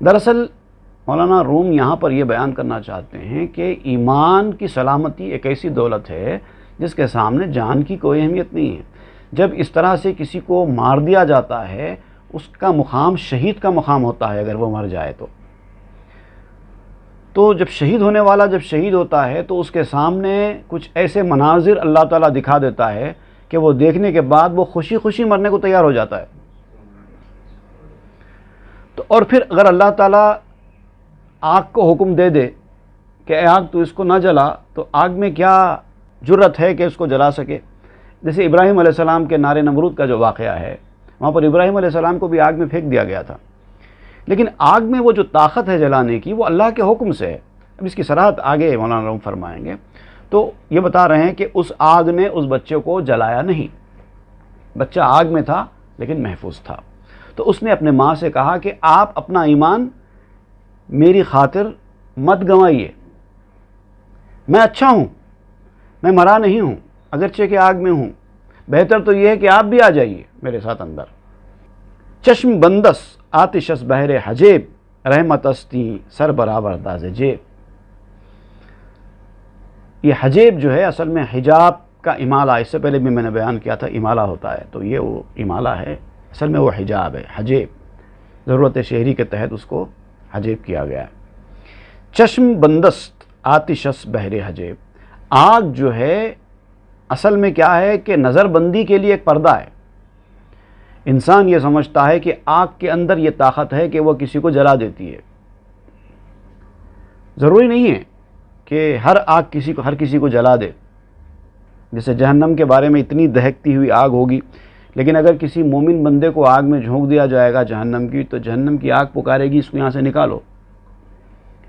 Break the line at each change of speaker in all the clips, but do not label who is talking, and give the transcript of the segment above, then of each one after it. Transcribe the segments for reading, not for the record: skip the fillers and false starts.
دراصل مولانا روم یہاں پر یہ بیان کرنا چاہتے ہیں کہ ایمان کی سلامتی ایک ایسی دولت ہے جس کے سامنے جان کی کوئی اہمیت نہیں ہے۔ جب اس طرح سے کسی کو مار دیا جاتا ہے، اس کا مقام شہید کا مقام ہوتا ہے اگر وہ مر جائے تو جب شہید ہونے والا جب شہید ہوتا ہے تو اس کے سامنے کچھ ایسے مناظر اللہ تعالیٰ دکھا دیتا ہے کہ وہ دیکھنے کے بعد وہ خوشی خوشی مرنے کو تیار ہو جاتا ہے۔ تو اور پھر اگر اللہ تعالیٰ آگ کو حکم دے دے کہ اے آگ تو اس کو نہ جلا، تو آگ میں کیا جرت ہے کہ اس کو جلا سکے؟ جیسے ابراہیم علیہ السلام کے نار نمرود کا جو واقعہ ہے، وہاں پر ابراہیم علیہ السلام کو بھی آگ میں پھینک دیا گیا تھا، لیکن آگ میں وہ جو طاقت ہے جلانے کی وہ اللہ کے حکم سے ہے۔ اب اس کی صراحت آگے مولانا روم فرمائیں گے۔ تو یہ بتا رہے ہیں کہ اس آگ نے اس بچے کو جلایا نہیں، بچہ آگ میں تھا لیکن محفوظ تھا۔ تو اس نے اپنے ماں سے کہا کہ آپ اپنا ایمان میری خاطر مت گنوائیے، میں اچھا ہوں، میں مرا نہیں ہوں، اگرچہ کہ آگ میں ہوں، بہتر تو یہ ہے کہ آپ بھی آ جائیے میرے ساتھ اندر۔ چشم بندس آتشس بہر حجیب رحمت استی سر برآوردہ ز جیب۔ یہ حجیب جو ہے اصل میں حجاب کا امالہ، اس سے پہلے بھی میں نے بیان کیا تھا امالہ ہوتا ہے، تو یہ وہ امالہ ہے، اصل میں وہ حجاب ہے، حجیب ضرورت شہری کے تحت اس کو حجیب کیا گیا ہے۔ چشم بندست آتشس بہر حجیب، آگ جو ہے اصل میں کیا ہے کہ نظر بندی کے لیے ایک پردہ ہے۔ انسان یہ سمجھتا ہے کہ آگ کے اندر یہ طاقت ہے کہ وہ کسی کو جلا دیتی ہے۔ ضروری نہیں ہے کہ ہر آگ ہر کسی کو جلا دے۔ جیسے جہنم کے بارے میں اتنی دہکتی ہوئی آگ ہوگی، لیکن اگر کسی مومن بندے کو آگ میں جھونک دیا جائے گا جہنم کی، تو جہنم کی آگ پکارے گی اس کو یہاں سے نکالو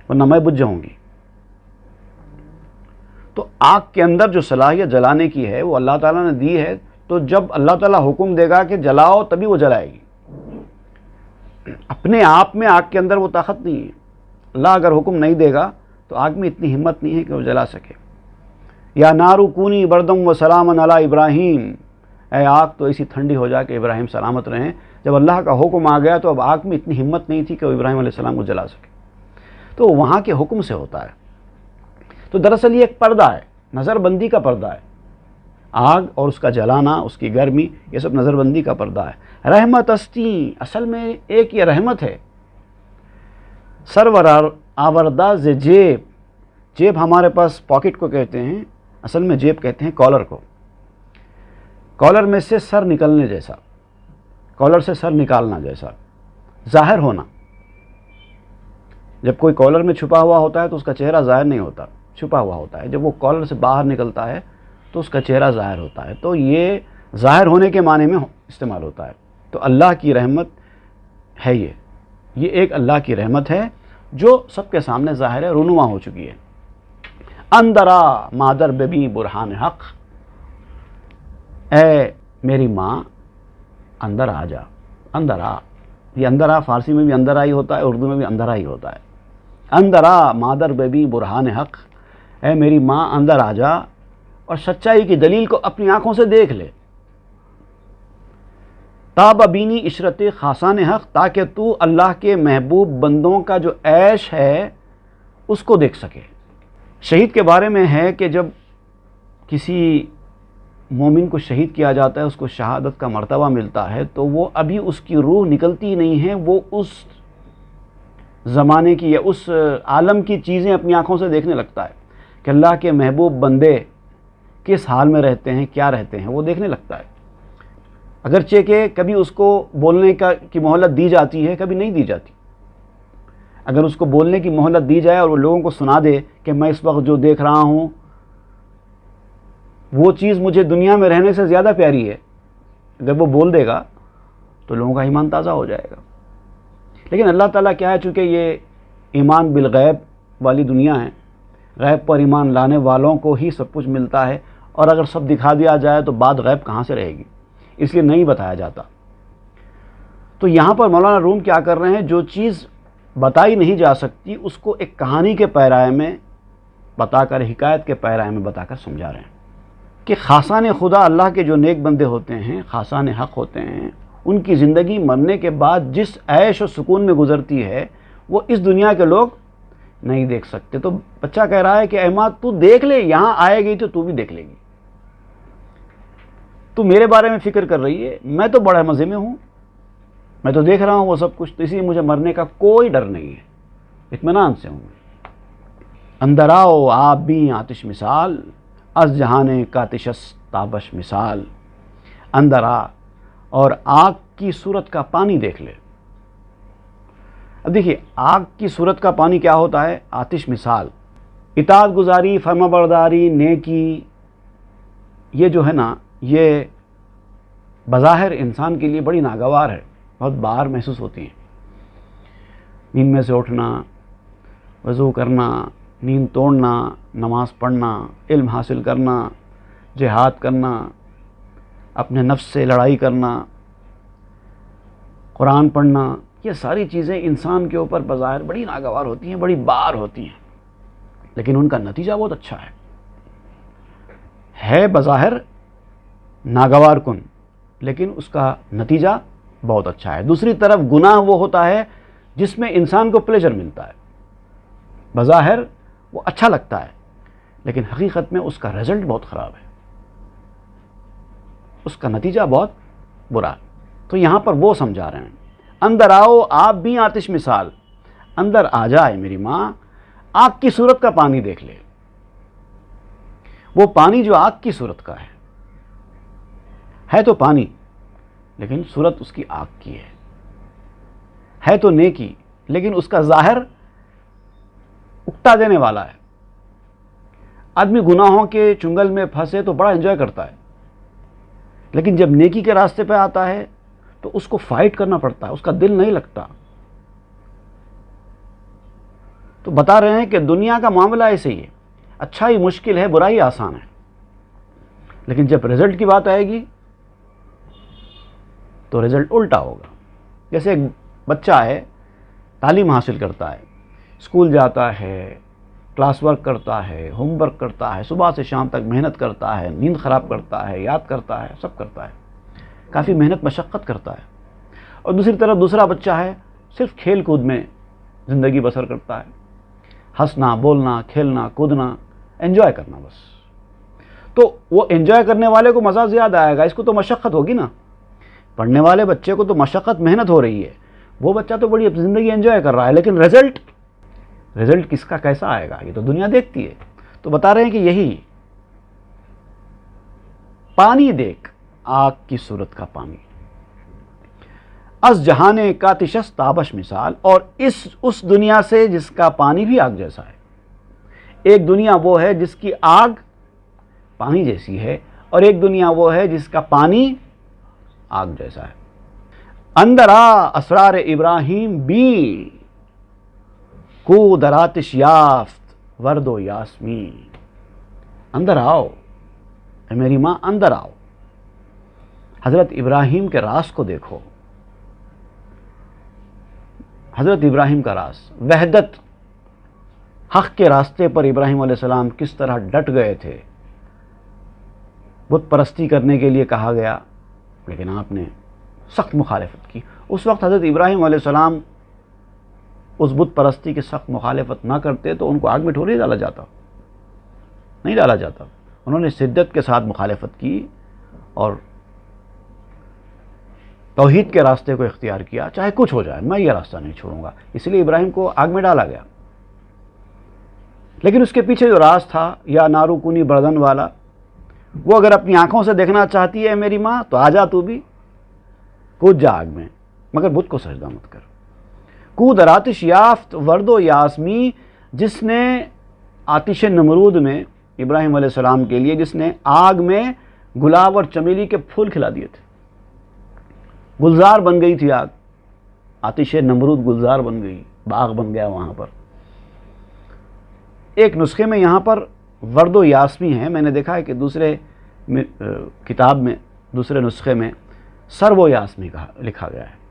ورنہ میں بجھ جاؤں گی۔ تو آگ کے اندر جو صلاحیت جلانے کی ہے وہ اللہ تعالیٰ نے دی ہے، تو جب اللہ تعالیٰ حکم دے گا کہ جلاؤ تبھی وہ جلائے گی۔ اپنے آپ میں آگ کے اندر وہ طاقت نہیں ہے۔ اللہ اگر حکم نہیں دے گا تو آگ میں اتنی ہمت نہیں ہے کہ وہ جلا سکے۔ یا نارو کونی بردم و سلامن علی ابراہیم، اے آگ تو ایسی ٹھنڈی ہو جا کہ ابراہیم سلامت رہیں۔ جب اللہ کا حکم آ گیا تو اب آگ میں اتنی ہمت نہیں تھی کہ وہ ابراہیم علیہ السلام کو جلا سکے، تو وہاں کے حکم سے ہوتا ہے۔ تو دراصل یہ ایک پردہ ہے، نظر بندی کا پردہ ہے۔ آگ اور اس کا جلانا، اس کی گرمی، یہ سب نظر بندی کا پردہ ہے۔ رحمت استی، اصل میں ایک یہ رحمت ہے۔ سرور آوردہ ز جیب، جیب ہمارے پاس پاکٹ کو کہتے ہیں، اصل میں جیب کہتے ہیں کالر کو۔ کالر میں سے سر نکلنے جیسا، کالر سے سر نکالنا جیسا، ظاہر ہونا۔ جب کوئی کالر میں چھپا ہوا ہوتا ہے تو اس کا چہرہ ظاہر نہیں ہوتا، چھپا ہوا ہوتا ہے۔ جب وہ کالر سے باہر نکلتا ہے تو اس کا چہرہ ظاہر ہوتا ہے، تو یہ ظاہر ہونے کے معنی میں استعمال ہوتا ہے۔ تو اللہ کی رحمت ہے یہ ایک اللہ کی رحمت ہے جو سب کے سامنے ظاہر ہے، رونما ہو چکی ہے۔ اندرا مادر ببی برہان حق، اے میری ماں اندر آ جا، اندر آ۔ یہ اندر آ فارسی میں بھی اندر آئی ہوتا ہے، اردو میں بھی اندر آئی ہوتا ہے۔ اندر آ مادر ببی برہان حق، اے میری ماں اندر آ جا اور سچائی کی دلیل کو اپنی آنکھوں سے دیکھ لے۔ تاب بینی عشرت خاصان حق، تاکہ تو اللہ کے محبوب بندوں کا جو عیش ہے اس کو دیکھ سکے۔ شہید کے بارے میں ہے کہ جب کسی مومن کو شہید کیا جاتا ہے، اس کو شہادت کا مرتبہ ملتا ہے، تو وہ ابھی اس کی روح نکلتی نہیں ہے، وہ اس زمانے کی یا اس عالم کی چیزیں اپنی آنکھوں سے دیکھنے لگتا ہے کہ اللہ کے محبوب بندے کس حال میں رہتے ہیں، کیا رہتے ہیں، وہ دیکھنے لگتا ہے۔ اگرچہ کہ کبھی اس کو بولنے کی مہلت دی جاتی ہے، کبھی نہیں دی جاتی۔ اگر اس کو بولنے کی مہلت دی جائے اور وہ لوگوں کو سنا دے کہ میں اس وقت جو دیکھ رہا ہوں وہ چیز مجھے دنیا میں رہنے سے زیادہ پیاری ہے، اگر وہ بول دے گا تو لوگوں کا ایمان تازہ ہو جائے گا۔ لیکن اللہ تعالیٰ کیا ہے، چونکہ یہ ایمان بالغیب والی دنیا ہے، غیب پر ایمان لانے والوں کو ہی سب کچھ ملتا ہے، اور اگر سب دکھا دیا جائے تو بات غیب کہاں سے رہے گی، اس لیے نہیں بتایا جاتا۔ تو یہاں پر مولانا روم کیا کر رہے ہیں، جو چیز بتائی نہیں جا سکتی اس کو ایک کہانی کے پیرائے میں بتا کر، حکایت کے پیرائے میں بتا کر سمجھا رہے ہیں کہ خاصان خدا اللہ کے جو نیک بندے ہوتے ہیں، خاصان حق ہوتے ہیں، ان کی زندگی مرنے کے بعد جس عیش و سکون میں گزرتی ہے وہ اس دنیا کے لوگ نہیں دیکھ سکتے۔ تو بچہ کہہ رہا ہے کہ اے ماں تو دیکھ لے، یہاں آئے گی تو بھی دیکھ لے گی، تو میرے بارے میں فکر کر رہی ہے، میں تو بڑے مزے میں ہوں، میں تو دیکھ رہا ہوں وہ سب کچھ، تو اسی لیے مجھے مرنے کا کوئی ڈر نہیں ہے، اطمینان سے ہوں۔ اندر آؤ آپ بھی آتش مثال، از جہان کاتشس تابش مثال۔ اندر آ اور آگ کی صورت کا پانی دیکھ لے۔ اب دیکھیے آگ کی صورت کا پانی کیا ہوتا ہے؟ آتش مثال، اطاعت گزاری، فرما برداری، نیکی، یہ جو ہے نا یہ بظاہر انسان کے لیے بڑی ناگوار ہے، بہت باہر محسوس ہوتی ہیں۔ نیند میں سے اٹھنا، وضو کرنا، نیند توڑنا، نماز پڑھنا، علم حاصل کرنا، جہاد کرنا، اپنے نفس سے لڑائی کرنا، قرآن پڑھنا، یہ ساری چیزیں انسان کے اوپر بظاہر بڑی ناگوار ہوتی ہیں، بڑی بار ہوتی ہیں، لیکن ان کا نتیجہ بہت اچھا ہے بظاہر ناگوار کن، لیکن اس کا نتیجہ بہت اچھا ہے۔ دوسری طرف گناہ وہ ہوتا ہے جس میں انسان کو پلیجر ملتا ہے، بظاہر وہ اچھا لگتا ہے، لیکن حقیقت میں اس کا رزلٹ بہت خراب ہے، اس کا نتیجہ بہت برا ہے۔ تو یہاں پر وہ سمجھا رہے ہیں، اندر آؤ آپ بھی آتش مثال، اندر آ جائے میری ماں، آگ کی صورت کا پانی دیکھ لے۔ وہ پانی جو آگ کی صورت کا ہے تو پانی، لیکن صورت اس کی آگ کی ہے تو نیکی، لیکن اس کا ظاہر اکتا دینے والا ہے۔ آدمی گناہوں کے چنگل میں پھنسے تو بڑا انجوائے کرتا ہے، لیکن جب نیکی کے راستے پہ آتا ہے تو اس کو فائٹ کرنا پڑتا ہے، اس کا دل نہیں لگتا۔ تو بتا رہے ہیں کہ دنیا کا معاملہ ایسے ہی ہے، اچھائی مشکل ہے، برائی آسان ہے، لیکن جب رزلٹ کی بات آئے گی تو رزلٹ الٹا ہوگا۔ جیسے ایک بچہ ہے، تعلیم حاصل کرتا ہے، اسکول جاتا ہے، کلاس ورک کرتا ہے، ہوم ورک کرتا ہے، صبح سے شام تک محنت کرتا ہے، نیند خراب کرتا ہے، یاد کرتا ہے، سب کرتا ہے، کافی محنت مشقت کرتا ہے۔ اور دوسری طرف دوسرا بچہ ہے، صرف کھیل کود میں زندگی بسر کرتا ہے، ہنسنا، بولنا، کھیلنا، کودنا، انجوائے کرنا بس۔ تو وہ انجوائے کرنے والے کو مزہ زیادہ آئے گا، اس کو تو مشقت ہوگی نا، پڑھنے والے بچے کو تو مشقت محنت ہو رہی ہے، وہ بچہ تو بڑی زندگی انجوائے کر رہا ہے، لیکن رزلٹ کس کا کیسا آئے گا یہ تو دنیا دیکھتی ہے۔ تو بتا رہے ہیں کہ یہی پانی دیکھ، آگ کی صورت کا پانی، از جہان کاتشس تابش مثال، اور اس دنیا سے جس کا پانی بھی آگ جیسا ہے۔ ایک دنیا وہ ہے جس کی آگ پانی جیسی ہے، اور ایک دنیا وہ ہے جس کا پانی آگ جیسا ہے۔ اندر آ اسرار ابراہیم بھی، کو در آتش یافت ورد و یاسمین۔ اندر آؤ اے میری ماں، اندر آؤ، حضرت ابراہیم کے راز کو دیکھو۔ حضرت ابراہیم کا راز، وحدت، حق کے راستے پر ابراہیم علیہ السلام کس طرح ڈٹ گئے تھے۔ بت پرستی کرنے کے لیے کہا گیا، لیکن آپ نے سخت مخالفت کی۔ اس وقت حضرت ابراہیم علیہ السلام اس بت پرستی کی سخت مخالفت نہ کرتے تو ان کو آگ میں تھوڑی ڈالا جاتا، نہیں ڈالا جاتا۔ انہوں نے شدت کے ساتھ مخالفت کی اور توحید کے راستے کو اختیار کیا، چاہے کچھ ہو جائے میں یہ راستہ نہیں چھوڑوں گا، اس لیے ابراہیم کو آگ میں ڈالا گیا۔ لیکن اس کے پیچھے جو راز تھا، یا نارو کونی بردن والا، وہ اگر اپنی آنکھوں سے دیکھنا چاہتی ہے میری ماں تو آ جا، تو بھی کود جا آگ میں، مگر بت کو سجدہ مت کر۔ کو در آتش یافت ورد و یاسمی، جس نے آتش نمرود میں ابراہیم علیہ السلام کے لیے، جس نے آگ میں گلاب اور چمیلی کے پھول کھلا دیے تھے، گلزار بن گئی تھی آگ، آتش نمرود گلزار بن گئی، باغ بن گیا وہاں پر۔ ایک نسخے میں یہاں پر ورد و یاسمی ہے، میں نے دیکھا ہے کہ دوسرے کتاب میں، دوسرے نسخے میں سرو و یاسمی کا لکھا گیا ہے۔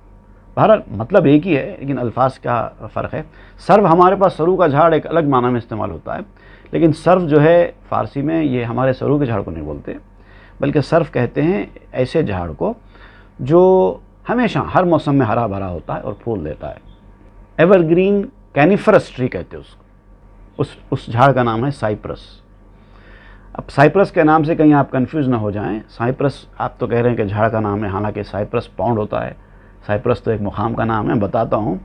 بہرحال مطلب ایک ہی ہے، لیکن الفاظ کا فرق ہے۔ سرو ہمارے پاس سرو کا جھاڑ ایک الگ معنی میں استعمال ہوتا ہے، لیکن سرو جو ہے فارسی میں، یہ ہمارے سرو کے جھاڑ کو نہیں بولتے، بلکہ سرو کہتے ہیں ایسے جھاڑ کو جو ہمیشہ ہر موسم میں ہرا بھرا ہوتا ہے اور پھول دیتا ہے۔ ایور گرین کینیفرس ٹری کہتے ہیں اس کو، اس جھاڑ کا نام ہے سائپرس۔ اب سائپرس کے نام سے کہیں آپ کنفیوز نہ ہو جائیں، سائپرس آپ تو کہہ رہے ہیں کہ جھاڑ کا نام ہے، حالانکہ سائپرس پاؤنڈ ہوتا ہے، سائپرس تو ایک مقام کا نام ہے۔ بتاتا ہوں،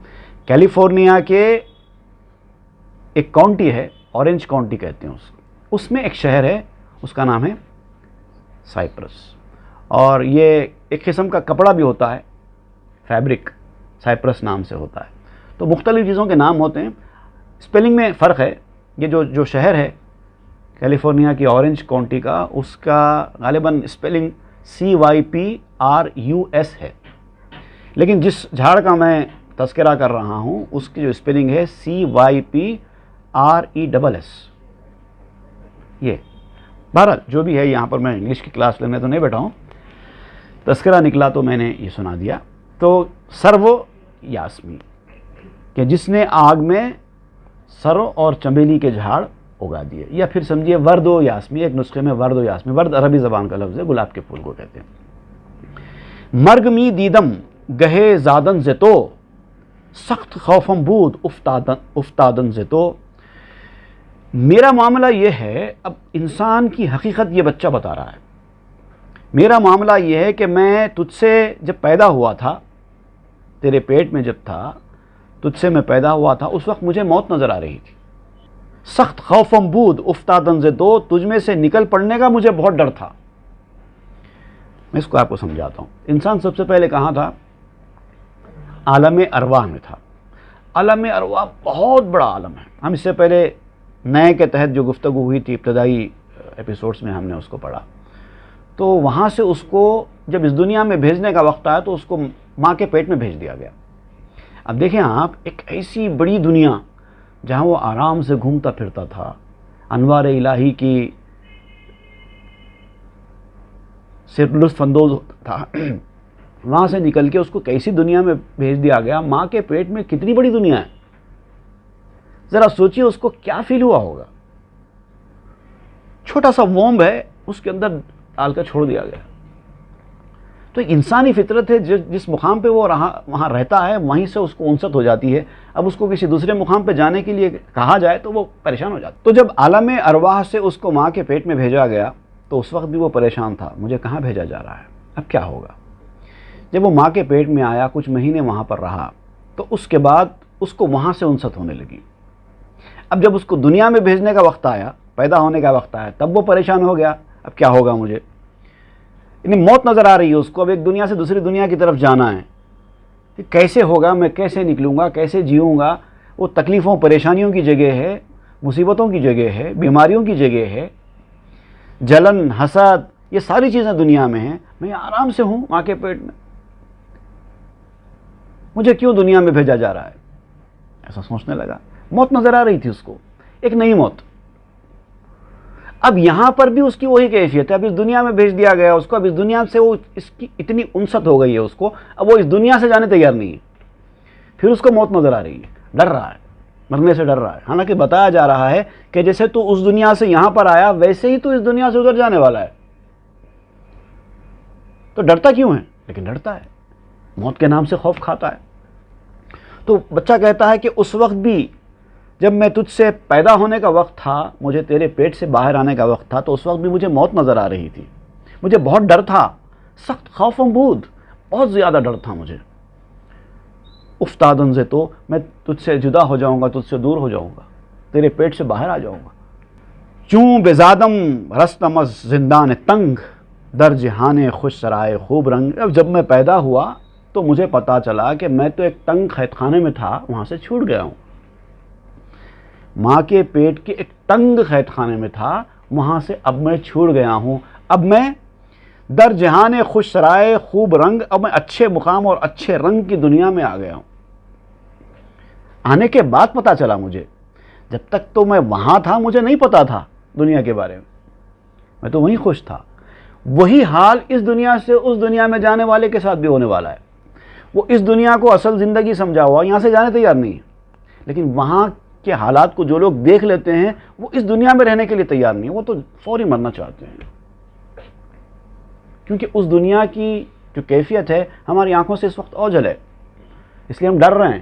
کیلیفورنیا کے ایک کاؤنٹی ہے، اورنج کاؤنٹی کہتے ہیں اس میں ایک شہر ہے، اس کا نام ہے سائپرس، اور یہ ایک قسم کا کپڑا بھی ہوتا ہے، فیبرک سائپرس نام سے ہوتا ہے۔ تو مختلف چیزوں کے نام ہوتے ہیں، اسپیلنگ میں فرق ہے۔ یہ جو شہر ہے کیلیفورنیا کی اورنج کاؤنٹی کا، اس کا غالباً اسپیلنگ CYPRUS ہے، لیکن جس جھاڑ کا میں تذکرہ کر رہا ہوں اس کی جو اسپیلنگ ہے CYPRESS۔ یہ بہرحال جو بھی ہے، یہاں پر میں انگلش کی کلاس لینے تو نہیں بیٹھا ہوں، تذکرہ نکلا تو میں نے یہ سنا دیا۔ تو سرو یاسمی، کہ جس نے آگ میں سرو اور چمیلی کے جھاڑ اگا دیے، یا پھر سمجھیے ورد و یاسمی، ایک نسخے میں ورد و یاسمی، ورد عربی زبان کا لفظ ہے، گلاب کے پھول کو کہتے ہیں۔ مرگ می دیدم گہے زادن زتو، سخت خوفم بود افتادن زتو۔ میرا معاملہ یہ ہے، اب انسان کی حقیقت یہ بچہ بتا رہا ہے، میرا معاملہ یہ ہے کہ میں تجھ سے جب پیدا ہوا تھا، تیرے پیٹ میں جب تھا، تجھ سے میں پیدا ہوا تھا، اس وقت مجھے موت نظر آ رہی تھی۔ سخت خوفم بود افتادن زتو، تجھ میں سے نکل پڑنے کا مجھے بہت ڈر تھا۔ میں اس کو آپ کو سمجھاتا ہوں۔ انسان سب سے پہلے کہاں تھا؟ عالم ارواح میں تھا۔ عالم ارواح بہت بڑا عالم ہے۔ ہم اس سے پہلے نئے کے تحت جو گفتگو ہوئی تھی ابتدائی ایپیسوڈز میں، ہم نے اس کو پڑھا، تو وہاں سے اس کو جب اس دنیا میں بھیجنے کا وقت آیا تو اس کو ماں کے پیٹ میں بھیج دیا گیا۔ اب دیکھیں آپ، ایک ایسی بڑی دنیا جہاں وہ آرام سے گھومتا پھرتا تھا، انوار الہی کی سے لطف اندوز تھا، وہاں سے نکل کے اس کو کیسی دنیا میں بھیج دیا گیا؟ ماں کے پیٹ میں کتنی بڑی دنیا ہے، ذرا سوچئے اس کو کیا فیل ہوا ہوگا۔ چھوٹا سا وومب ہے، اس کے اندر ڈال کر چھوڑ دیا گیا۔ تو ایک انسانی فطرت ہے، جس مقام پہ وہ وہاں رہتا ہے، وہیں سے اس کو انست ہو جاتی ہے۔ اب اس کو کسی دوسرے مقام پہ جانے کے لیے کہا جائے تو وہ پریشان ہو جاتا۔ تو جب عالم ارواح سے اس کو ماں کے پیٹ میں بھیجا گیا تو اس وقت بھی وہ پریشان تھا، مجھے کہاں بھیجا جا رہا ہے، اب کیا ہوگا؟ جب وہ ماں کے پیٹ میں آیا، کچھ مہینے وہاں پر رہا، تو اس کے بعد اس کو وہاں سے انست ہونے لگی۔ اب جب اس کو دنیا میں بھیجنے کا وقت آیا، پیدا ہونے کا وقت آیا، تب وہ پریشان ہو گیا، اب کیا ہوگا مجھے؟ یعنی موت نظر آ رہی ہے اس کو، اب ایک دنیا سے دوسری دنیا کی طرف جانا ہے، کہ کیسے ہوگا، میں کیسے نکلوں گا، کیسے جیوں گا؟ وہ تکلیفوں پریشانیوں کی جگہ ہے، مصیبتوں کی جگہ ہے، بیماریوں کی جگہ ہے، جلن، حسد، یہ ساری چیزیں دنیا میں ہیں۔ میں آرام سے ہوں ماں کے پیٹ میں، مجھے کیوں دنیا میں بھیجا جا رہا ہے؟ ایسا سوچنے لگا۔ موت نظر آ رہی تھی اس کو، ایک نئی موت۔ اب یہاں پر بھی اس کی وہی کیفیت ہے، اب اس دنیا میں بھیج دیا گیا اس کو، اب اس دنیا سے وہ اس کی اتنی انست ہو گئی ہے اس کو، اب وہ اس دنیا سے جانے تیار نہیں ہے۔ پھر اس کو موت نظر آ رہی ہے، ڈر رہا ہے، مرنے سے ڈر رہا ہے، حالانکہ بتایا جا رہا ہے کہ جیسے تو اس دنیا سے یہاں پر آیا ویسے ہی تو اس دنیا سے ادھر جانے والا ہے۔ تو ڈرتا کیوں ہے؟ لیکن ڈرتا ہے، موت کے نام سے خوف کھاتا ہے۔ تو بچہ کہتا ہے کہ اس وقت بھی جب میں تجھ سے پیدا ہونے کا وقت تھا، مجھے تیرے پیٹ سے باہر آنے کا وقت تھا، تو اس وقت بھی مجھے موت نظر آ رہی تھی، مجھے بہت ڈر تھا، سخت خوفم بود، بہت زیادہ ڈر تھا مجھے۔ افتادن سے، تو میں تجھ سے جدا ہو جاؤں گا، تجھ سے دور ہو جاؤں گا، تیرے پیٹ سے باہر آ جاؤں گا۔ چوں بزادم رستم از زندان تنگ، در جہان خوش سرائے خوب رنگ۔ اب جب میں پیدا ہوا تو مجھے پتا چلا کہ میں تو ایک تنگ قید خانے میں تھا، وہاں سے چھوٹ گیا ہوں۔ ماں کے پیٹ کے ایک تنگ قید خانے میں تھا، وہاں سے اب میں چھوٹ گیا ہوں، اب میں در جہان خوش سرائے خوب رنگ، اب میں اچھے مقام اور اچھے رنگ کی دنیا میں آ گیا ہوں۔ آنے کے بعد پتا چلا مجھے، جب تک تو میں وہاں تھا مجھے نہیں پتا تھا دنیا کے بارے میں تو وہیں خوش تھا۔ وہی حال اس دنیا سے اس دنیا میں جانے والے کے ساتھ بھی ہونے والا ہے۔ وہ اس دنیا کو اصل زندگی سمجھا ہوا، یہاں سے جانے تیار نہیں ہے، لیکن وہاں کے حالات کو جو لوگ دیکھ لیتے ہیں وہ اس دنیا میں رہنے کے لیے تیار نہیں، وہ تو فوری مرنا چاہتے ہیں، کیونکہ اس دنیا کی جو کیفیت ہے ہماری آنکھوں سے اس وقت اوجھل ہے، اس لیے ہم ڈر رہے ہیں۔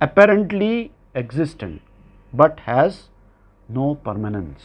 apparently existent but has no permanence।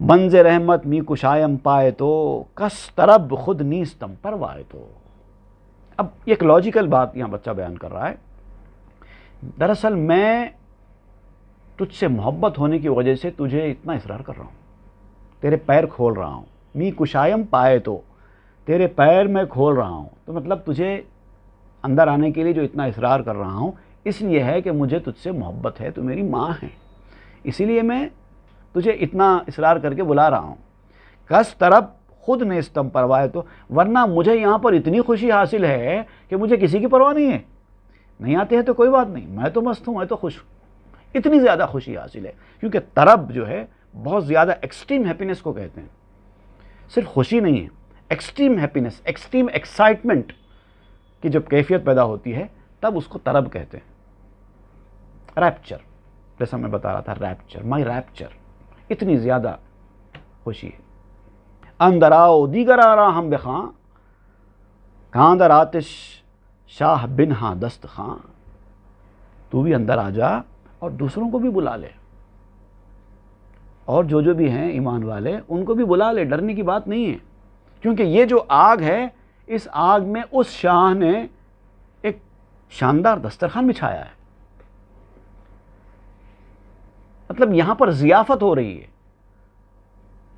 Buns رحمت می کشایم پائے تو کس طرب خود نیستم پروائے تو. اب ایک لاجیکل بات یہاں بچہ بیان کر رہا ہے. دراصل میں تجھ سے محبت ہونے کی وجہ سے تجھے اتنا اصرار کر رہا ہوں, تیرے پیر کھول رہا ہوں. می کشایم پائے تو, تیرے پیر میں کھول رہا ہوں, تو مطلب تجھے اندر آنے کے لیے جو اتنا اصرار کر رہا ہوں اس لیے ہے کہ مجھے تجھ سے محبت ہے, تو میری ماں ہے, اسی لیے میں تجھے اتنا اصرار کر کے بلا رہا ہوں. کس طرف خود نیستم پروائے تو, ورنہ مجھے یہاں پر اتنی خوشی حاصل ہے کہ مجھے کسی کی پرواہ نہیں ہے. نہیں آتے ہیں تو کوئی بات نہیں, میں تو مست ہوں, میں تو خوش ہوں. اتنی زیادہ خوشی حاصل ہے کیونکہ طرب جو ہے بہت زیادہ ایکسٹریم ہیپینس کو کہتے ہیں. صرف خوشی نہیں ہے, ایکسٹریم ہیپینس, ایکسٹریم ایکسائٹمنٹ کی جب کیفیت پیدا ہوتی ہے تب اس کو طرب کہتے ہیں. ریپچر, جیسا میں بتا رہا تھا, ریپچر, مائی ریپچر, اتنی زیادہ خوشی ہے. اندر آؤ دیگر آرا ہم بخاں, کہاں در آتش شاہ بنہا دست خاں. تو بھی اندر آ جا اور دوسروں کو بھی بلا لے, اور جو بھی ہیں ایمان والے ان کو بھی بلا لے, ڈرنے کی بات نہیں ہے. کیونکہ یہ جو آگ ہے, اس آگ میں اس شاہ نے ایک شاندار دسترخوان بچھایا ہے. مطلب یہاں پر ضیافت ہو رہی ہے.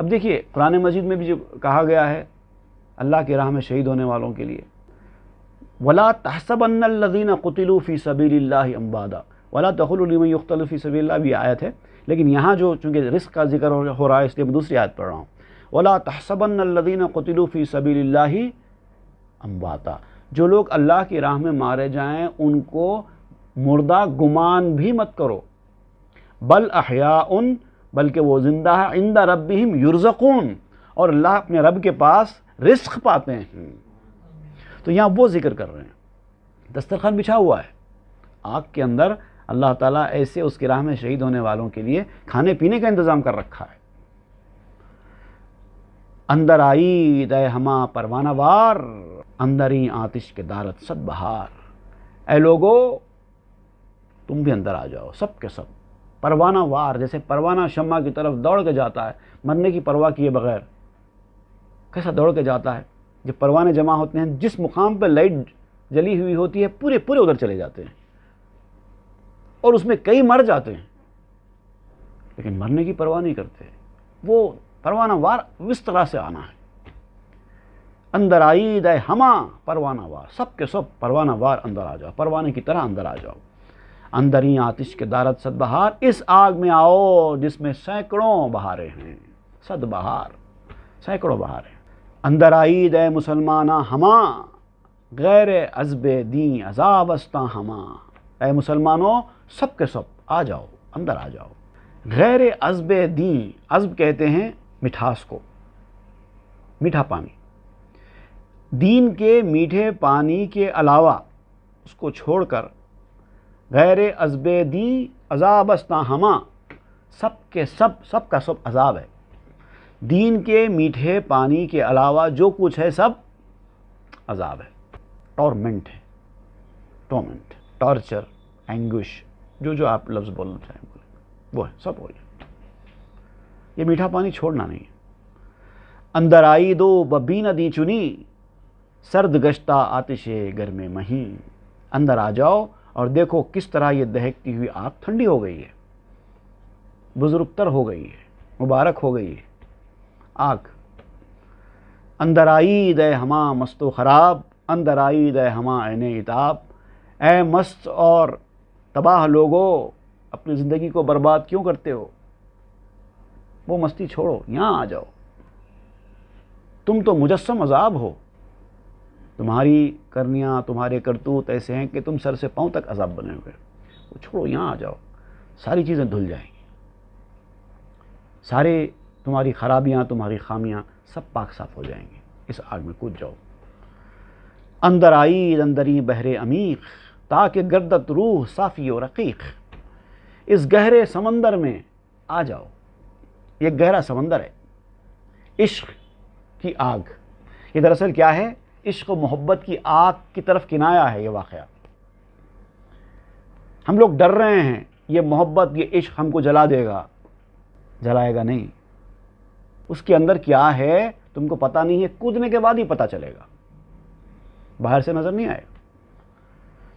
اب دیکھیے قرآن مجید میں بھی جو کہا گیا ہے اللہ کی راہ میں شہید ہونے والوں کے لیے, وَلَا تَحْسَبَنَّ الَّذِينَ قُتِلُوا فِي سَبِيلِ اللَّهِ أَمْوَاتًا وَلَا تَقُولُوا لِمَن يُقْتَلُ فِي سَبِيلِ اللَّهِ, بھی آیت ہے. لیکن یہاں جو چونکہ رزق کا ذکر ہو رہا ہے اس لیے میں دوسری آیت پڑھ رہا ہوں. وَلَا تَحْسَبَنَّ الَّذِينَ قُتِلُوا فِي سَبِيلِ اللَّهِ أَمْوَاتًا, جو لوگ اللہ کی راہ میں مارے جائیں ان کو مردہ گمان بھی مت کرو. بل احیاء, بلکہ وہ زندہ ہے, عند ربہم یرزقون, اور اللہ اپنے رب کے پاس رزق پاتے ہیں. تو یہاں وہ ذکر کر رہے ہیں, دسترخوان بچھا ہوا ہے آگ کے اندر, اللہ تعالیٰ ایسے اس کی راہ میں شہید ہونے والوں کے لیے کھانے پینے کا انتظام کر رکھا ہے. اندر آئی دے ہما پروانہ وار, اندری آتش کے دارت صد بہار. اے لوگو تم بھی اندر آ جاؤ, سب کے سب پروانہ وار, جیسے پروانہ شمع کی طرف دوڑ کے جاتا ہے مرنے کی پرواہ کیے بغیر. کیسا دوڑ کے جاتا ہے, جب پروانے جمع ہوتے ہیں جس مقام پہ لائٹ جلی ہوئی ہوتی ہے پورے ادھر چلے جاتے ہیں, اور اس میں کئی مر جاتے ہیں لیکن مرنے کی پرواہ نہیں کرتے. وہ پروانہ وار اس طرح سے آنا ہے. اندر آئی دے ہما پروانہ وار, سب کے سب پروانہ وار اندر آ جاؤ, پروانے کی طرح اندر آ جاؤ. اندر ہی آتش کے دارت صد بہار, اس آگ میں آؤ جس میں سینکڑوں بہاریں ہیں. صد بہار, سینکڑوں بہاریں. اندر آئی دے مسلمانہ ہما, غیر عزب دین عذابستاں ہما. اے مسلمانوں سب کے سب آ جاؤ, اندر آ جاؤ. غیر عزب دین, عزب کہتے ہیں مٹھاس کو, میٹھا پانی. دین کے میٹھے پانی کے علاوہ اس کو چھوڑ کر غیر عزب دی عذابستاں ہما, سب کے سب کا سب عذاب ہے. دین کے میٹھے پانی کے علاوہ جو کچھ ہے سب عذاب ہے, ٹورمنٹ ہے, ٹورمنٹ, ٹارچر, اینگوش, جو آپ لفظ بولنا چاہیں بولیں, وہ ہے, سب ہو جائے. یہ میٹھا پانی چھوڑنا نہیں ہے. اندر آئی دو ببین دی چنی, سرد گشتہ آتش گرم مہین. اندر آ جاؤ اور دیکھو کس طرح یہ دہکتی ہوئی آگ ٹھنڈی ہو گئی ہے, بزرگ تر ہو گئی ہے, مبارک ہو گئی ہے آگ. اندر آئی دے ہما مست و خراب, اندر آئی دے ہما عین عتاب. اے مست اور تباہ لوگو, اپنی زندگی کو برباد کیوں کرتے ہو؟ وہ مستی چھوڑو, یہاں آ جاؤ. تم تو مجسم عذاب ہو, تمہاری کرنیاں, تمہارے کرتوت ایسے ہیں کہ تم سر سے پاؤں تک عذاب بنے ہوئے. وہ چھوڑو, یہاں آ جاؤ, ساری چیزیں دھل جائیں گی. سارے تمہاری خرابیاں, تمہاری خامیاں سب پاک صاف ہو جائیں گی. اس آگ میں کود جاؤ. اندر آئی اندری بحر عمیق, تاکہ گردت روح صافی و رقیق. اس گہرے سمندر میں آ جاؤ. یہ گہرا سمندر ہے, عشق کی آگ. یہ دراصل کیا ہے؟ عشق و محبت کی آگ کی طرف کنایا ہے یہ واقعہ. ہم لوگ ڈر رہے ہیں یہ محبت, یہ عشق ہم کو جلا دے گا. جلائے گا نہیں. اس کے اندر کیا ہے تم کو پتہ نہیں ہے، کودنے کے بعد ہی پتہ چلے گا، باہر سے نظر نہیں آئے گا۔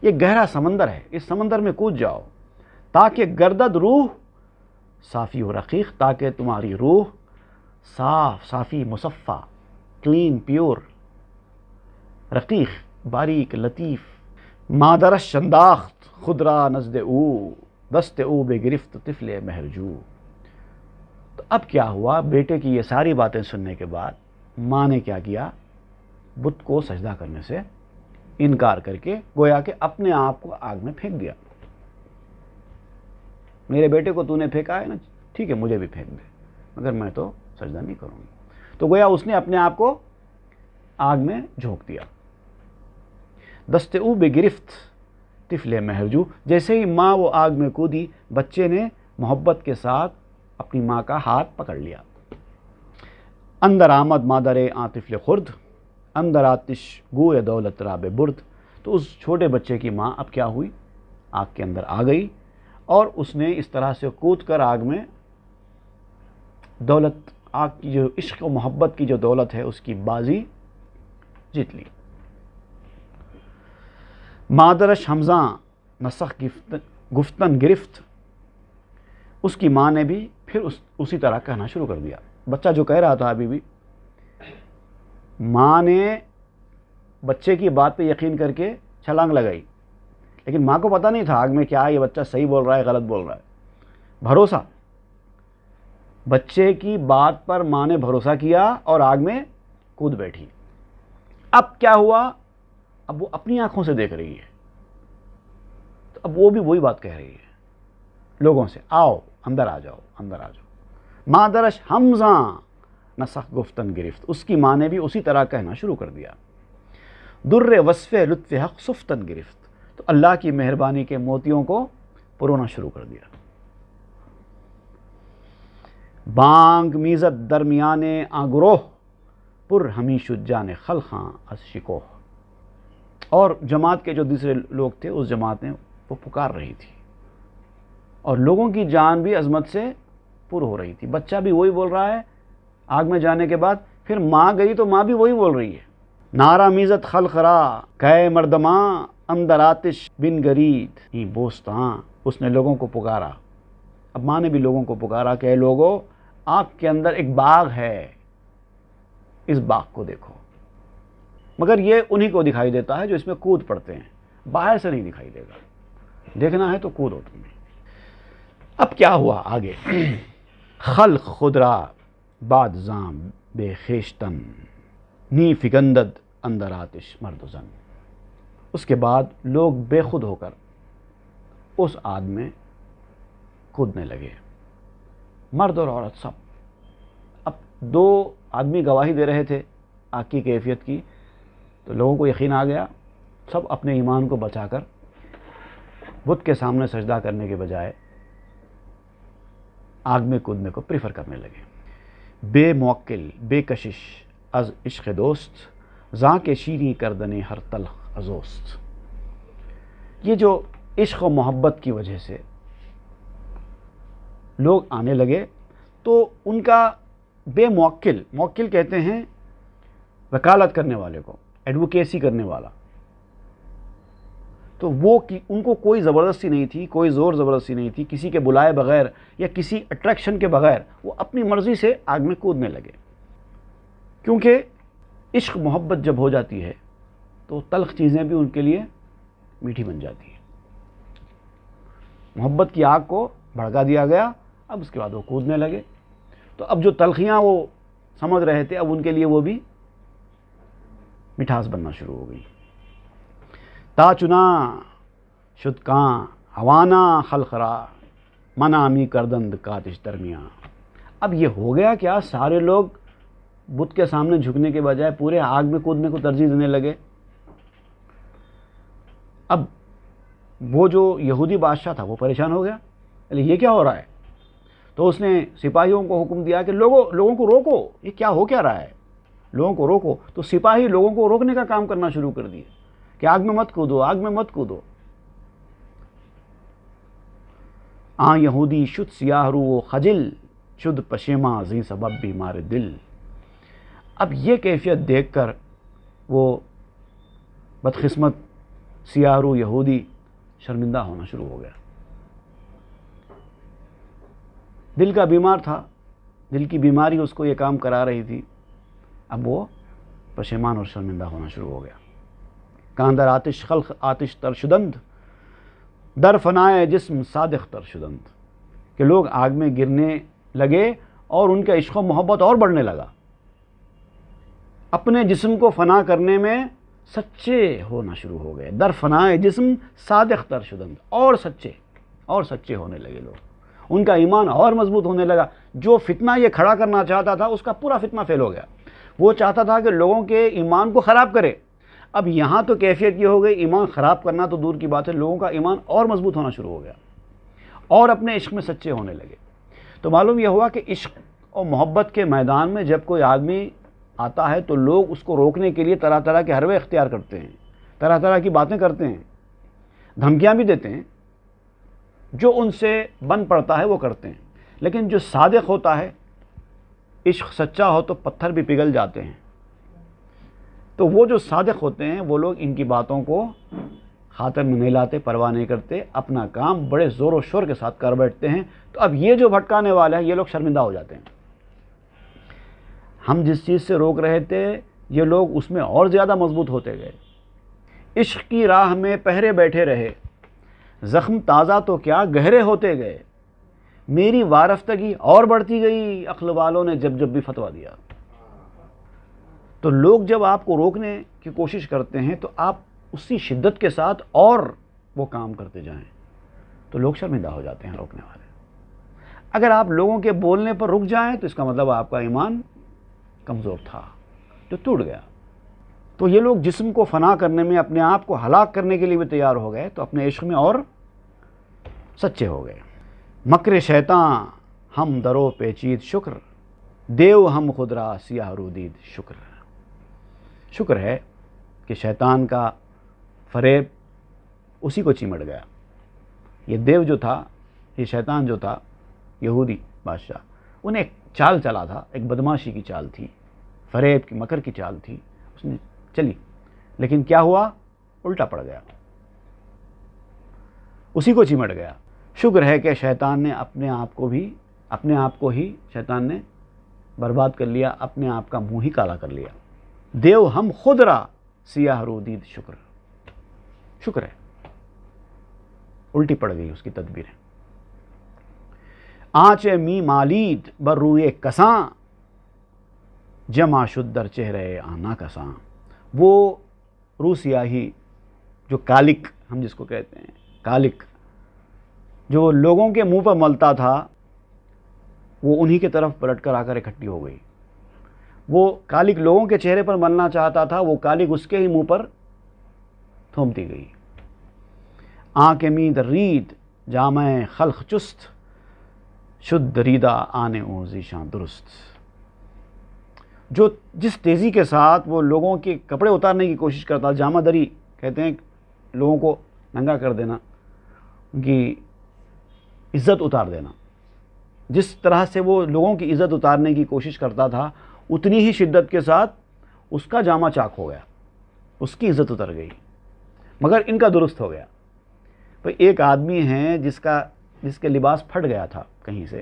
یہ گہرا سمندر ہے، اس سمندر میں کود جاؤ تاکہ گردد روح صافی و رقیق، تاکہ تمہاری روح صاف، صافی، مصفہ، کلین، پیور، رقیق، باریک، لطیف، مادرش شنداخت خود را نزد او، دست او بے گرفت طفل مہرجو۔ تو اب کیا ہوا، بیٹے کی یہ ساری باتیں سننے کے بعد ماں نے کیا کیا، بت کو سجدہ کرنے سے انکار کر کے گویا کہ اپنے آپ کو آگ میں پھینک دیا۔ میرے بیٹے کو تو نے پھینکا ہے نا، ٹھیک ہے مجھے بھی پھینک دے، مگر میں تو سجدہ نہیں کروں گی۔ تو گویا اس نے اپنے آپ کو آگ میں جھونک دیا۔ دست او بے گرفت طفل مہرجو، جیسے ہی ماں وہ آگ میں کودی، بچے نے محبت کے ساتھ اپنی ماں کا ہاتھ پکڑ لیا۔ اندر آمد مادر آں طفل خرد، اندر آتش گوئے دولت را بے برد۔ تو اس چھوٹے بچے کی ماں اب کیا ہوئی، آگ کے اندر آ گئی، اور اس نے اس طرح سے کود کر آگ میں دولت، آگ کی جو عشق و محبت کی جو دولت ہے اس کی بازی جیت لی۔ مادرش حمزاں نسخ گفتن گرفت، اس کی ماں نے بھی پھر اسی طرح کہنا شروع کر دیا۔ بچہ جو کہہ رہا تھا ابھی بھی، ماں نے بچے کی بات پہ یقین کر کے چھلانگ لگائی، لیکن ماں کو پتہ نہیں تھا آگ میں کیا ہے، یہ بچہ صحیح بول رہا ہے غلط بول رہا ہے۔ بھروسہ، بچے کی بات پر ماں نے بھروسہ کیا اور آگ میں کود بیٹھی۔ اب کیا ہوا، اب وہ اپنی آنکھوں سے دیکھ رہی ہے، تو اب وہ بھی وہی بات کہہ رہی ہے لوگوں سے، آؤ اندر آ جاؤ، اندر آ جاؤ۔ مادرش حمزاں نسخ گفتن گرفت، اس کی ماں نے بھی اسی طرح کہنا شروع کر دیا۔ در وصف لطف حق سفتن گرفت، تو اللہ کی مہربانی کے موتیوں کو پرونا شروع کر دیا۔ بانگ میزت درمیان آگروہ، پر ہمی شجان خلخاں از شکوہ۔ اور جماعت کے جو دوسرے لوگ تھے اس جماعت نے وہ پکار رہی تھی، اور لوگوں کی جان بھی عظمت سے پر ہو رہی تھی۔ بچہ بھی وہی بول رہا ہے آگ میں جانے کے بعد، پھر ماں گئی تو ماں بھی وہی بول رہی ہے۔ نعرہ میزت خلق را کہ مردماں، اندر آتش بن گرید ہی بوستاں۔ اس نے لوگوں کو پکارا، اب ماں نے بھی لوگوں کو پکارا کہ اے لوگوں، آگ کے اندر ایک باغ ہے، اس باغ کو دیکھو۔ مگر یہ انہی کو دکھائی دیتا ہے جو اس میں کود پڑتے ہیں، باہر سے نہیں دکھائی دے گا، دیکھنا ہے تو کودو تمہیں۔ اب کیا ہوا آگے، خلق خود را بعد زام بے خیشتن، نی فگندد اندر آتش مرد و زن۔ اس کے بعد لوگ بے خود ہو کر اس آگ میں کودنے لگے، مرد اور عورت سب۔ اب دو آدمی گواہی دے رہے تھے آگ کی کیفیت کی، تو لوگوں کو یقین آ گیا، سب اپنے ایمان کو بچا کر بت کے سامنے سجدہ کرنے کے بجائے آگ میں کودنے کو پریفر کرنے لگے۔ بے موکل بے کشش از عشق دوست، زاں کے شیریں کردنے ہر تلخ ازوست۔ یہ جو عشق و محبت کی وجہ سے لوگ آنے لگے، تو ان کا بے موکل، موکل کہتے ہیں وکالت کرنے والے کو، ایڈوکیسی کرنے والا، تو وہ ان کو کوئی زبردستی نہیں تھی، کوئی زور زبردستی نہیں تھی، کسی کے بلائے بغیر یا کسی اٹریکشن کے بغیر وہ اپنی مرضی سے آگ میں کودنے لگے۔ کیونکہ عشق محبت جب ہو جاتی ہے تو تلخ چیزیں بھی ان کے لیے میٹھی بن جاتی ہیں۔ محبت کی آگ کو بھڑکا دیا گیا، اب اس کے بعد وہ کودنے لگے، تو اب جو تلخیاں وہ سمجھ رہے تھے اب ان کے لیے وہ بھی مٹھاس بننا شروع ہو گئی۔ تا چنا شد کاں ہوانا خلخرا، منامی کردند کاتش درمیاں۔ اب یہ ہو گیا کیا، سارے لوگ بت کے سامنے جھکنے کے بجائے پورے آگ میں کودنے کو ترجیح دینے لگے۔ اب وہ جو یہودی بادشاہ تھا وہ پریشان ہو گیا، یہ کیا ہو رہا ہے؟ تو اس نے سپاہیوں کو حکم دیا کہ لوگوں کو روکو، یہ کیا ہو کیا رہا ہے، لوگوں کو روکو۔ تو سپاہی لوگوں کو روکنے کا کام کرنا شروع کر دیے کہ آگ میں مت کودو، آگ میں مت کودو۔ آں یہودی شد سیاہ رو و خجل، شد پشیماں زی سبب بیمار دل۔ اب یہ کیفیت دیکھ کر وہ بدقسمت سیاہ رو یہودی شرمندہ ہونا شروع ہو گیا۔ دل کا بیمار تھا، دل کی بیماری اس کو یہ کام کرا رہی تھی، اب وہ پشیمان اور شرمندہ ہونا شروع ہو گیا۔ کاندر آتش خلق آتش ترشدند، در فنائے جسم صادق ترشدند، کہ لوگ آگ میں گرنے لگے اور ان کا عشق و محبت اور بڑھنے لگا، اپنے جسم کو فنا کرنے میں سچے ہونا شروع ہو گئے۔ در فنائے جسم صادق ترشدند، اور سچے ہونے لگے لوگ، ان کا ایمان اور مضبوط ہونے لگا۔ جو فتنہ یہ کھڑا کرنا چاہتا تھا اس کا پورا فتنہ فیل ہو گیا۔ وہ چاہتا تھا کہ لوگوں کے ایمان کو خراب کرے، اب یہاں تو کیفیت یہ ہو گئی، ایمان خراب کرنا تو دور کی بات ہے، لوگوں کا ایمان اور مضبوط ہونا شروع ہو گیا اور اپنے عشق میں سچے ہونے لگے۔ تو معلوم یہ ہوا کہ عشق اور محبت کے میدان میں جب کوئی آدمی آتا ہے تو لوگ اس کو روکنے کے لیے طرح طرح کے حربے اختیار کرتے ہیں، طرح طرح کی باتیں کرتے ہیں، دھمکیاں بھی دیتے ہیں، جو ان سے بن پڑتا ہے وہ کرتے ہیں۔ لیکن جو صادق ہوتا ہے، عشق سچا ہو تو پتھر بھی پگھل جاتے ہیں۔ تو وہ جو صادق ہوتے ہیں وہ لوگ ان کی باتوں کو خاطر میں نہیں لاتے، پرواہ نہیں کرتے، اپنا کام بڑے زور و شور کے ساتھ کر بیٹھتے ہیں۔ تو اب یہ جو بھٹکانے والے ہیں یہ لوگ شرمندہ ہو جاتے ہیں۔ ہم جس چیز سے روک رہے تھے یہ لوگ اس میں اور زیادہ مضبوط ہوتے گئے۔ عشق کی راہ میں پہرے بیٹھے رہے، زخم تازہ تو کیا گہرے ہوتے گئے، میری وارفتگی اور بڑھتی گئی، عقل والوں نے جب بھی فتویٰ دیا۔ تو لوگ جب آپ کو روکنے کی کوشش کرتے ہیں تو آپ اسی شدت کے ساتھ اور وہ کام کرتے جائیں تو لوگ شرمندہ ہو جاتے ہیں روکنے والے۔ اگر آپ لوگوں کے بولنے پر رک جائیں تو اس کا مطلب آپ کا ایمان کمزور تھا جو ٹوٹ گیا۔ تو یہ لوگ جسم کو فنا کرنے میں، اپنے آپ کو ہلاک کرنے کے لیے بھی تیار ہو گئے، تو اپنے عشق میں اور سچے ہو گئے۔ مکر شیطاں ہم درو پیچید شکر، دیو ہم خود را سیاہ رودید شکر۔ شکر ہے کہ شیطان کا فریب اسی کو چمٹ گیا۔ یہ دیو جو تھا، یہ شیطان جو تھا، یہودی بادشاہ، انہیں ایک چال چلا تھا، ایک بدماشی کی چال تھی، فریب کی، مکر کی چال تھی، اس نے چلی، لیکن کیا ہوا؟ الٹا پڑ گیا، اسی کو چمٹ گیا۔ شکر ہے کہ شیطان نے اپنے آپ کو ہی شیطان نے برباد کر لیا، اپنے آپ کا منہ ہی کالا کر لیا۔ دیو ہم خود را سیاہ رودید شکر، شکر ہے الٹی پڑ گئی اس کی تدبیریں۔ آنچ می مالید بر روئے کساں، جمع شد در چہرے آنا کساں۔ وہ رو سیاہی جو کالک ہم جس کو کہتے ہیں، کالک جو لوگوں کے منہ پر ملتا تھا، وہ انہی کے طرف پلٹ کر آ کر اکٹھی ہو گئی۔ وہ کالک لوگوں کے چہرے پر ملنا چاہتا تھا، وہ کالک اس کے ہی منہ پر تھومتی گئی۔ آنکھ مید رید جامع خلق چست، شد دریدہ آنے او ذیشاں درست۔ جو جس تیزی کے ساتھ وہ لوگوں کے کپڑے اتارنے کی کوشش کرتا، جامہ دری کہتے ہیں لوگوں کو ننگا کر دینا، ان کی عزت اتار دینا، جس طرح سے وہ لوگوں کی عزت اتارنے کی کوشش کرتا تھا اتنی ہی شدت کے ساتھ اس کا جامہ چاک ہو گیا، اس کی عزت اتر گئی، مگر ان کا درست ہو گیا۔ بھئی ایک آدمی ہے جس کے لباس پھٹ گیا تھا کہیں سے،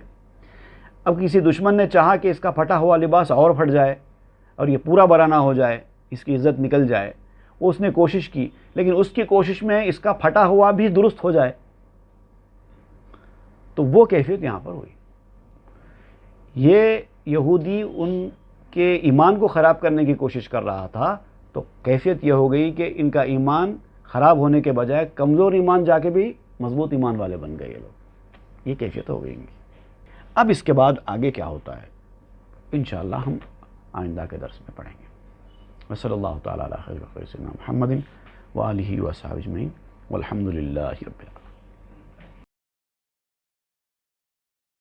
اب کسی دشمن نے چاہا کہ اس کا پھٹا ہوا لباس اور پھٹ جائے اور یہ پورا برا نہ ہو جائے، اس کی عزت نکل جائے، وہ اس نے کوشش کی، لیکن اس کی کوشش میں اس کا پھٹا ہوا بھی درست ہو جائے، تو وہ کیفیت یہاں پر ہوئی۔ یہ یہودی ان کے ایمان کو خراب کرنے کی کوشش کر رہا تھا، تو کیفیت یہ ہو گئی کہ ان کا ایمان خراب ہونے کے بجائے کمزور ایمان جا کے بھی مضبوط ایمان والے بن گئے یہ لوگ، یہ کیفیت ہو گئی ان کی۔ اب اس کے بعد آگے کیا ہوتا ہے انشاءاللہ ہم آئندہ کے درس میں پڑھیں گے۔ وصلی اللہ تعالیٰ علی خیر سیدنا محمد وآلہ وصحبہ اجمعین والحمد للہ رب العالمین۔